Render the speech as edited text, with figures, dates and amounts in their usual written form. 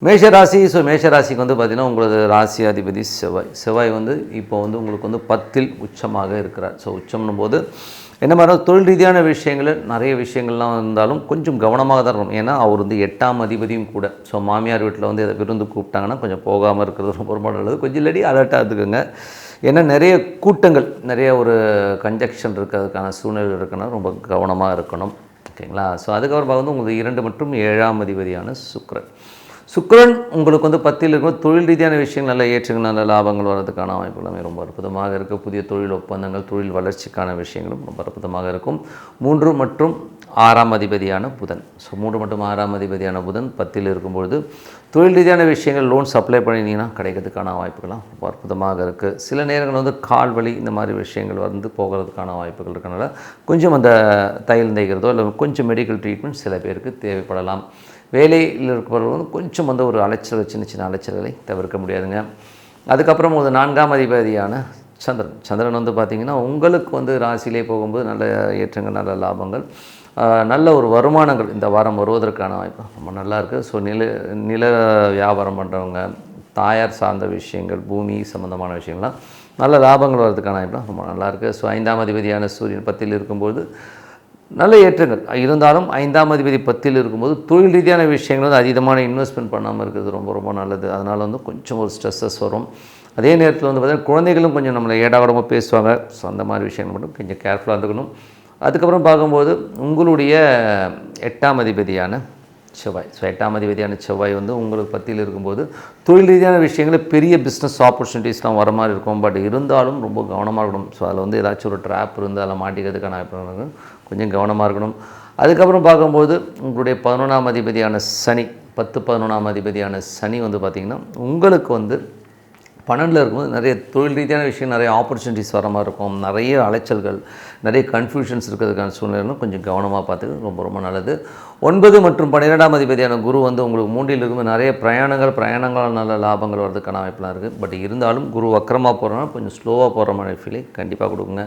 மேஷராசி. மேஷராசிக்கு வந்து பார்த்திங்கன்னா உங்களது ராசி அதிபதி செவ்வாய். செவ்வாய் வந்து இப்போ வந்து உங்களுக்கு வந்து 10ல் உச்சமாக இருக்கிறார். உச்சம்னும் போது என்ன மாதிரி தொழில் ரீதியான விஷயங்கள் நிறைய விஷயங்கள்லாம் இருந்தாலும் கொஞ்சம் கவனமாக தான் இருக்கணும். ஏன்னா அவர் வந்து 8ஆம் அதிபதியும் கூட. மாமியார் வீட்டில் வந்து எதை விருந்து கூப்பிட்டாங்கன்னா கொஞ்சம் போகாமல் இருக்கிறது ரொம்ப ரொம்ப நல்லது. கொஞ்சம் இல்லாடி அலர்ட்டாக இருந்துக்குங்க. ஏன்னா நிறைய கூட்டங்கள், நிறைய ஒரு கன்ஜக்ஷன் இருக்கிறதுக்கான சூழ்நிலை இருக்குன்னா ரொம்ப கவனமாக இருக்கணும். ஓகேங்களா? அதுக்கப்புறம் பார்க்கும்போது உங்களுக்கு 2 மற்றும் 7ஆம் அதிபதியான சுக்கிரன். சுக்கிரன் உங்களுக்கு வந்து 10ல் இருக்கும். தொழில் ரீதியான விஷயங்கள் நல்ல ஏற்றங்கள், நல்ல லாபங்கள் வர்றதுக்கான வாய்ப்பு எல்லாமே ரொம்ப அற்புதமாக இருக்குது. புதிய தொழில் ஒப்பந்தங்கள், தொழில் வளர்ச்சிக்கான விஷயங்களும் ரொம்ப அற்புதமாக இருக்கும். 3 மற்றும் 6ஆம் அதிபதியான புதன். 3 மற்றும் 6ஆம் அதிபதியான புதன் 10ல் இருக்கும்பொழுது தொழில் ரீதியான விஷயங்கள் லோன்ஸ் அப்ளை பண்ணிங்கன்னா கிடைக்கிறதுக்கான வாய்ப்புகள்லாம் ரொம்ப அற்புதமாக இருக்குது. சில நேரங்கள் வந்து கால் வலி இந்த மாதிரி விஷயங்கள் வந்து போகிறதுக்கான வாய்ப்புகள் இருக்கனால கொஞ்சம் அந்த தையல் தைக்கிறதோ இல்லை கொஞ்சம் மெடிக்கல் ட்ரீட்மெண்ட் சில பேருக்கு தேவைப்படலாம். வேலையில் இருக்கிறவர்கள் வந்து கொஞ்சம் வந்து ஒரு அலைச்சல், சின்ன சின்ன அலைச்சல்களை தவிர்க்க முடியாதுங்க. அதுக்கப்புறம் ஒரு 4ஆம் அதிபதியான சந்திரன். சந்திரன் வந்து பார்த்திங்கன்னா உங்களுக்கு வந்து ராசியிலே போகும்போது நல்ல ஏற்றங்கள், நல்ல லாபங்கள், நல்ல ஒரு வருமானங்கள் இந்த வாரம் வருவதற்கான வாய்ப்பு ரொம்ப நல்லா இருக்குது. நில வியாபாரம் பண்ணுறவங்க, தாயார் சார்ந்த விஷயங்கள், பூமி சம்மந்தமான விஷயங்கள்லாம் நல்ல லாபங்கள் வர்றதுக்கான வாய்ப்பு ரொம்ப நல்லாயிருக்கு. 5ஆம் அதிபதியான சூரியன் 10ல் இருக்கும்போது நல்ல ஏற்றங்கள் இருந்தாலும் 5ஆம் அதிபதி 10ல் இருக்கும்போது தொழில் ரீதியான விஷயங்கள் வந்து அதிகமான இன்வெஸ்ட்மெண்ட் பண்ணாமல் இருக்கிறது ரொம்ப ரொம்ப நல்லது. அதனால் வந்து கொஞ்சம் ஒரு ஸ்ட்ரெஸ்ஸஸ் வரும். அதே நேரத்தில் வந்து பார்த்திங்கன்னா குழந்தைகளும் கொஞ்சம் நம்மளை ஏடாகூடமாக பேசுவாங்க. அந்த மாதிரி விஷயங்கள் மட்டும் கொஞ்சம் கேர்ஃபுல்லாக இருந்துக்கணும். அதுக்கப்புறம் பார்க்கும்போது உங்களுடைய 8ஆம் அதிபதியான செவ்வாய். 8ஆம் அதிபதியான செவ்வாய் வந்து உங்களுக்கு 10ல் இருக்கும்போது தொழில் ரீதியான விஷயங்களில் பெரிய பிஸ்னஸ் ஆப்பர்ச்சுனிட்டிஸ்லாம் வர மாதிரி இருக்கும். பட் இருந்தாலும் ரொம்ப கவனமாக இருக்கணும். அதில் வந்து ஏதாச்சும் ஒரு ட்ராப் இருந்து அதில் மாட்டிக்கிறதுக்கான வாய்ப்பு கொஞ்சம் கவனமாக இருக்கணும். அதுக்கப்புறம் பார்க்கும்போது உங்களுடைய 11ஆம் அதிபதியான சனி, 10-11ஆம் அதிபதியான சனி வந்து பார்த்திங்கன்னா உங்களுக்கு வந்து 12ல் இருக்கும்போது நிறைய தொழில் ரீதியான விஷயம், நிறைய ஆப்பர்ச்சுனிட்டிஸ் வர மாதிரி இருக்கும். நிறைய அலைச்சல்கள், நிறைய கன்ஃபியூஷன்ஸ் இருக்கிறதுக்கான சூழ்நிலைகளும் கொஞ்சம் கவனமாக பார்த்துக்கிறது ரொம்ப ரொம்ப நல்லது. 9 மற்றும் 12ஆம் அதிபதியான குரு வந்து உங்களுக்கு 3ல் இருக்கும்போது நிறைய பிரயாணங்களால் நல்ல லாபங்கள் வர்றதுக்கான வாய்ப்புலாம் இருக்குது. பட் இருந்தாலும் குரு வக்கரமாக போகிறனால கொஞ்சம் ஸ்லோவாக போகிற மாதிரி ஃபீலை கண்டிப்பாக கொடுக்குங்க.